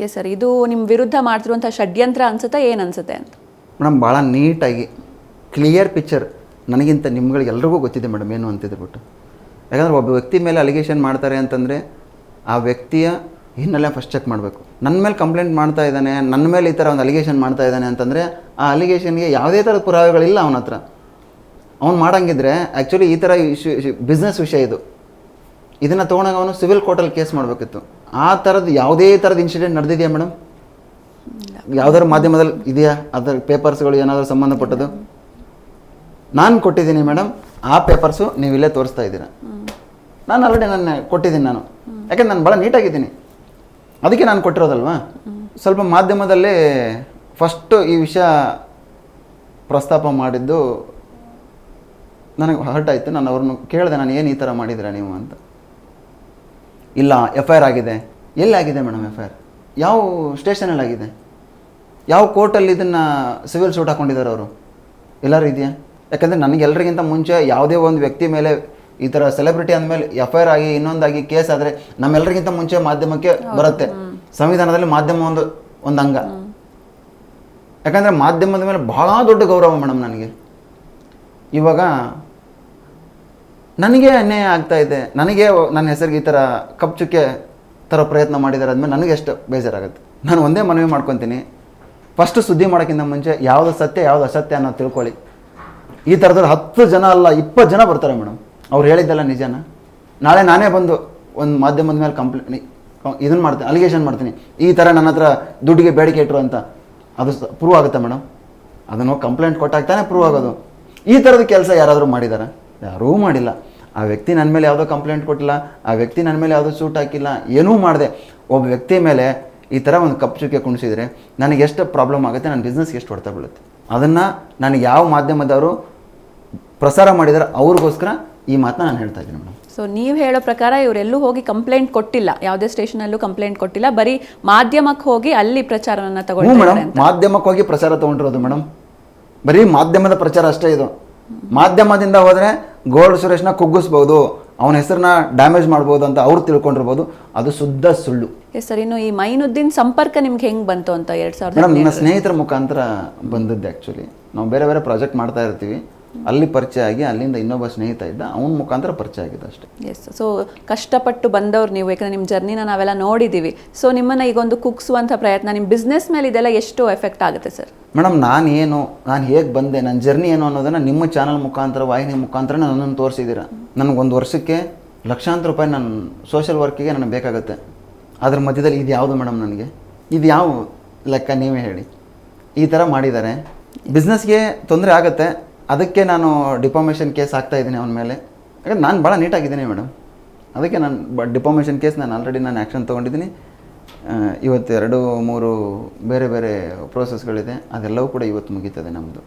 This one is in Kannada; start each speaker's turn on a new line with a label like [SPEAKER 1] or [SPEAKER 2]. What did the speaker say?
[SPEAKER 1] ಎಸ್ ಸರ್, ಇದು ನಿಮ್ಮ ವಿರುದ್ಧ ಮಾಡ್ತಿರುವಂಥ ಷಡ್ಯಂತ್ರ ಅನ್ಸುತ್ತಾ, ಏನು ಅನ್ಸುತ್ತೆ ಅಂತ?
[SPEAKER 2] ಮೇಡಮ್ ಭಾಳ ನೀಟಾಗಿ ಕ್ಲಿಯರ್ ಪಿಕ್ಚರ್ ನನಗಿಂತ ನಿಮ್ಗಳಿಗೆ ಎಲ್ರಿಗೂ ಗೊತ್ತಿದೆ ಮೇಡಮ್ ಏನು ಅಂತಿದೆ ಬಿಟ್ಟು. ಯಾಕಂದರೆ ಒಬ್ಬ ವ್ಯಕ್ತಿ ಮೇಲೆ ಅಲಿಗೇಷನ್ ಮಾಡ್ತಾರೆ ಅಂತಂದರೆ ಆ ವ್ಯಕ್ತಿಯ ಹಿನ್ನೆಲೆ ಫಸ್ಟ್ ಚೆಕ್ ಮಾಡಬೇಕು. ನನ್ನ ಮೇಲೆ ಕಂಪ್ಲೇಂಟ್ ಮಾಡ್ತಾ ಇದ್ದಾನೆ, ನನ್ನ ಮೇಲೆ ಈ ಥರ ಒಂದು ಅಲಿಗೇಷನ್ ಮಾಡ್ತಾ ಇದ್ದಾನೆ ಅಂತಂದರೆ ಆ ಅಲಿಗೇಷನ್ಗೆ ಯಾವುದೇ ಥರದ ಪುರಾವೆಗಳಿಲ್ಲ ಅವನ ಹತ್ರ. ಅವ್ನು ಮಾಡಂಗಿದ್ರೆ ಆ್ಯಕ್ಚುಲಿ ಈ ಥರ ಬಿಸ್ನೆಸ್ ವಿಷಯ ಇದು, ಇದನ್ನು ತೊಗೊಂಡಾಗ ಅವನು ಸಿವಿಲ್ ಕೋರ್ಟಲ್ಲಿ ಕೇಸ್ ಮಾಡಬೇಕಿತ್ತು. ಆ ಥರದ್ದು ಯಾವುದೇ ಥರದ ಇನ್ಸಿಡೆಂಟ್ ನಡೆದಿದೆಯಾ ಮೇಡಮ್? ಯಾವುದಾದ್ರು ಮಾಧ್ಯಮದಲ್ಲಿ ಇದೆಯಾ ಅದರ ಪೇಪರ್ಸ್ಗಳು ಏನಾದರೂ ಸಂಬಂಧಪಟ್ಟದ್ದು? ನಾನು ಕೊಟ್ಟಿದ್ದೀನಿ ಮೇಡಮ್, ಆ ಪೇಪರ್ಸು ನೀವು ಇಲ್ಲೇ ತೋರಿಸ್ತಾ ಇದ್ದೀರಾ. ನಾನು ಆಲ್ರೆಡಿ ನಾನು ಕೊಟ್ಟಿದ್ದೀನಿ ನಾನು, ಯಾಕೆಂದ್ರೆ ನಾನು ಭಾಳ ನೀಟಾಗಿದ್ದೀನಿ, ಅದಕ್ಕೆ ನಾನು ಕೊಟ್ಟಿರೋದಲ್ವಾ. ಸ್ವಲ್ಪ ಮಾಧ್ಯಮದಲ್ಲೇ ಫಸ್ಟು ಈ ವಿಷಯ ಪ್ರಸ್ತಾಪ ಮಾಡಿದ್ದು ನನಗೆ ಹರ್ಟ್ ಆಯಿತು. ನಾನು ಅವ್ರನ್ನ ಕೇಳಿದೆ, ನಾನು ಏನು ಈ ಥರ ಮಾಡಿದ್ದೀರಾ ನೀವು ಅಂತ. ಇಲ್ಲ, FIR ಆಗಿದೆ. ಎಲ್ಲಾಗಿದೆ ಮೇಡಮ್ FIR? ಯಾವ ಸ್ಟೇಷನಲ್ಲಿ ಆಗಿದೆ? ಯಾವ ಕೋರ್ಟಲ್ಲಿ ಇದನ್ನು ಸಿವಿಲ್ ಸೂಟ್ ಹಾಕ್ಕೊಂಡಿದ್ದಾರೆ ಅವರು? ಎಲ್ಲರೂ ಇದೆಯಾ? ಯಾಕಂದರೆ ನನಗೆಲ್ಲರಿಗಿಂತ ಮುಂಚೆ ಯಾವುದೇ ಒಂದು ವ್ಯಕ್ತಿ ಮೇಲೆ ಈ ಥರ ಸೆಲೆಬ್ರಿಟಿ ಅಂದಮೇಲೆ FIR ಆಗಿ ಇನ್ನೊಂದಾಗಿ ಕೇಸ್ ಆದರೆ ನಮ್ಮೆಲ್ಲರಿಗಿಂತ ಮುಂಚೆ ಮಾಧ್ಯಮಕ್ಕೆ ಬರುತ್ತೆ. ಸಂವಿಧಾನದಲ್ಲಿ ಮಾಧ್ಯಮ ಒಂದು ಅಂಗ. ಯಾಕಂದರೆ ಮಾಧ್ಯಮದ ಮೇಲೆ ಭಾಳ ದೊಡ್ಡ ಗೌರವ ಮೇಡಮ್ ನನಗೆ. ಇವಾಗ ನನಗೆ ಅನ್ಯಾಯ ಆಗ್ತಾ ಇದೆ, ನನಗೆ ನನ್ನ ಹೆಸರಿಗೆ ಈ ಥರ ಕಪ್ಚುಕ್ಕೆ ಥರ ಪ್ರಯತ್ನ ಮಾಡಿದ್ದಾರೆ ಆದಮೇಲೆ ನನಗೆ ಎಷ್ಟು ಬೇಜಾರಾಗುತ್ತೆ. ನಾನು ಒಂದೇ ಮನವಿ ಮಾಡ್ಕೊತೀನಿ, ಫಸ್ಟು ಸುದ್ದಿ ಮಾಡೋಕ್ಕಿಂತ ಮುಂಚೆ ಯಾವುದು ಸತ್ಯ ಯಾವುದು ಅಸತ್ಯ ಅನ್ನೋದು ತಿಳ್ಕೊಳ್ಳಿ. ಈ ಥರದವ್ರು 10 ಜನ ಅಲ್ಲ 20 ಜನ ಬರ್ತಾರೆ ಮೇಡಮ್, ಅವ್ರು ಹೇಳಿದ್ದೆಲ್ಲ ನಿಜನಾ? ನಾಳೆ ನಾನೇ ಬಂದು ಒಂದು ಮಾಧ್ಯಮದ ಮೇಲೆ ಇದನ್ನು ಮಾಡ್ತೀನಿ, ಅಲಿಗೇಷನ್ ಮಾಡ್ತೀನಿ, ಈ ಥರ ನನ್ನ ಹತ್ರ ದುಡ್ಡಿಗೆ ಬೇಡಿಕೆ ಇಟ್ಟರು ಅಂತ, ಅದು ಪ್ರೂವ್ ಆಗುತ್ತೆ ಮೇಡಮ್? ಅದನ್ನು ಕಂಪ್ಲೇಂಟ್ ಕೊಟ್ಟಾಗ್ತಾನೆ ಪ್ರೂವ್ ಆಗೋದು. ಈ ಥರದ ಕೆಲಸ ಯಾರಾದರೂ ಮಾಡಿದ್ದಾರೆ? ಯಾರೂ ಮಾಡಿಲ್ಲ. ಆ ವ್ಯಕ್ತಿ ನನ್ನ ಮೇಲೆ ಯಾವುದೋ ಕಂಪ್ಲೇಂಟ್ ಕೊಟ್ಟಿಲ್ಲ, ಆ ವ್ಯಕ್ತಿ ನನ್ನ ಮೇಲೆ ಯಾವುದೋ ಸೂಟ್ ಹಾಕಿಲ್ಲ, ಏನೂ ಮಾಡಿದೆ. ಒಬ್ಬ ವ್ಯಕ್ತಿ ಮೇಲೆ ಈ ಥರ ಒಂದು ಕಪ್ಪು ಕುಣಿಸಿದರೆ ನನಗೆ ಎಷ್ಟು ಪ್ರಾಬ್ಲಮ್ ಆಗುತ್ತೆ, ನನ್ನ ಬಿಸ್ನೆಸ್ಗೆ ಎಷ್ಟು ಹೊಡ್ತಾ ಬೀಳುತ್ತೆ. ಅದನ್ನು ನನಗೆ ಯಾವ ಮಾಧ್ಯಮದವರು ಪ್ರಸಾರ ಮಾಡಿದರೆ ಅವ್ರಿಗೋಸ್ಕರ ಈ ಮಾತನ್ನ ನಾನು ಹೇಳ್ತಾ ಇದ್ದೀನಿ ಮೇಡಮ್.
[SPEAKER 1] ಸೊ ನೀವು ಹೇಳೋ ಪ್ರಕಾರ ಇವರೆಲ್ಲೂ ಹೋಗಿ ಕಂಪ್ಲೇಂಟ್ ಕೊಟ್ಟಿಲ್ಲ, ಯಾವುದೇ ಸ್ಟೇಷನಲ್ಲೂ ಕಂಪ್ಲೇಂಟ್ ಕೊಟ್ಟಿಲ್ಲ, ಬರೀ ಮಾಧ್ಯಮಕ್ಕೆ ಹೋಗಿ ಅಲ್ಲಿ ಪ್ರಚಾರವನ್ನು ತಗೊಂಡು
[SPEAKER 2] ಮೇಡಮ್, ಮಾಧ್ಯಮಕ್ಕೆ ಹೋಗಿ ಪ್ರಚಾರ ತೊಗೊಂಡಿರೋದು ಮೇಡಮ್. ಬರೀ ಮಾಧ್ಯಮದ ಪ್ರಚಾರ ಅಷ್ಟೇ ಇದು. ಮಾಧ್ಯಮದಿಂದ ಹೋದರೆ ಗೋಲ್ಡ್ ಸುರೇಶ್ನ ಕುಗ್ಗಿಸ್ಬೋದು, ಅವನ ಹೆಸರನ್ನ ಡ್ಯಾಮೇಜ್ ಮಾಡ್ಬೋದು ಅಂತ ಅವ್ರು ತಿಳ್ಕೊಂಡಿರ್ಬೋದು, ಅದು ಶುದ್ಧ ಸುಳ್ಳು.
[SPEAKER 1] ಎಸ್ ಸರ್, ಇನ್ನು ಈ ಮೈನುದ್ದೀನ್ ಸಂಪರ್ಕ ನಿಮ್ಗೆ ಹೆಂಗೆ ಬಂತು ಅಂತ 2000
[SPEAKER 2] ಮೇಡಮ್ ನನ್ನ ಸ್ನೇಹಿತರ ಮುಖಾಂತರ ಬಂದದ್ದು. ಆ್ಯಕ್ಚುಲಿ ನಾವು ಬೇರೆ ಬೇರೆ ಪ್ರಾಜೆಕ್ಟ್ ಮಾಡ್ತಾ ಇರ್ತೀವಿ, ಅಲ್ಲಿ ಪರಿಚಯ ಆಗಿ ಅಲ್ಲಿಂದ ಇನ್ನೊಬ್ಬ ಸ್ನೇಹಿತ ಇದ್ದ, ಅವನ ಮುಖಾಂತರ ಪರಿಚಯ ಆಗಿದೆ ಅಷ್ಟೇ.
[SPEAKER 1] ಎಸ್, ಸೊ ಕಷ್ಟಪಟ್ಟು ಬಂದವ್ರು ನೀವು, ಯಾಕಂದರೆ ನಿಮ್ಮ ಜರ್ನಿನ ನಾವೆಲ್ಲ ನೋಡಿದ್ದೀವಿ. ಸೊ ನಿಮ್ಮನ್ನು ಈಗ ಒಂದು ಕುಗ್ಸುವಂಥ ಪ್ರಯತ್ನ ನಿಮ್ಮ ಬಿಸ್ನೆಸ್ ಮೇಲೆ ಇದೆಲ್ಲ ಎಷ್ಟು ಎಫೆಕ್ಟ್ ಆಗುತ್ತೆ ಸರ್?
[SPEAKER 2] ಮೇಡಮ್ ನಾನು ಹೇಗೆ ಬಂದೆ, ನನ್ನ ಜರ್ನಿ ಏನು ಅನ್ನೋದನ್ನು ನಿಮ್ಮ ಚಾನಲ್ ಮುಖಾಂತರ, ವಾಹಿನಿ ಮುಖಾಂತರ ನನ್ನನ್ನು ತೋರಿಸಿದ್ದೀರಾ. ನನಗೊಂದು ವರ್ಷಕ್ಕೆ ಲಕ್ಷಾಂತರ ರೂಪಾಯಿ ನನ್ನ ಸೋಷಿಯಲ್ ವರ್ಕಿಗೆ ನನಗೆ ಬೇಕಾಗುತ್ತೆ. ಅದ್ರ ಮಧ್ಯದಲ್ಲಿ ಇದು ಯಾವುದು ಮೇಡಮ್? ನನಗೆ ಇದು ಯಾವ ಲೆಕ್ಕ ನೀವೇ ಹೇಳಿ? ಈ ಥರ ಮಾಡಿದ್ದಾರೆ, ಬಿಸ್ನೆಸ್ಗೆ ತೊಂದರೆ ಆಗುತ್ತೆ, ಅದಕ್ಕೆ ನಾನು ಡಿಫಾಮೇಷನ್ ಕೇಸ್ ಹಾಕ್ತಾಯಿದ್ದೀನಿ ಅವನ ಮೇಲೆ. ಯಾಕಂದ್ರೆ ನಾನು ಭಾಳ ನೀಟಾಗಿದ್ದೀನಿ ಮೇಡಮ್, ಅದಕ್ಕೆ ನಾನು ಡಿಫಾಮೇಷನ್ ಕೇಸ್ ಆಲ್ರೆಡಿ ನಾನು ಆ್ಯಕ್ಷನ್ ತೊಗೊಂಡಿದ್ದೀನಿ. ಇವತ್ತು 2-3 ಬೇರೆ ಬೇರೆ ಪ್ರೋಸೆಸ್ಗಳಿದೆ, ಅದೆಲ್ಲವೂ ಕೂಡ ಇವತ್ತು ಮುಗೀತದೆ ನಮ್ಮದು.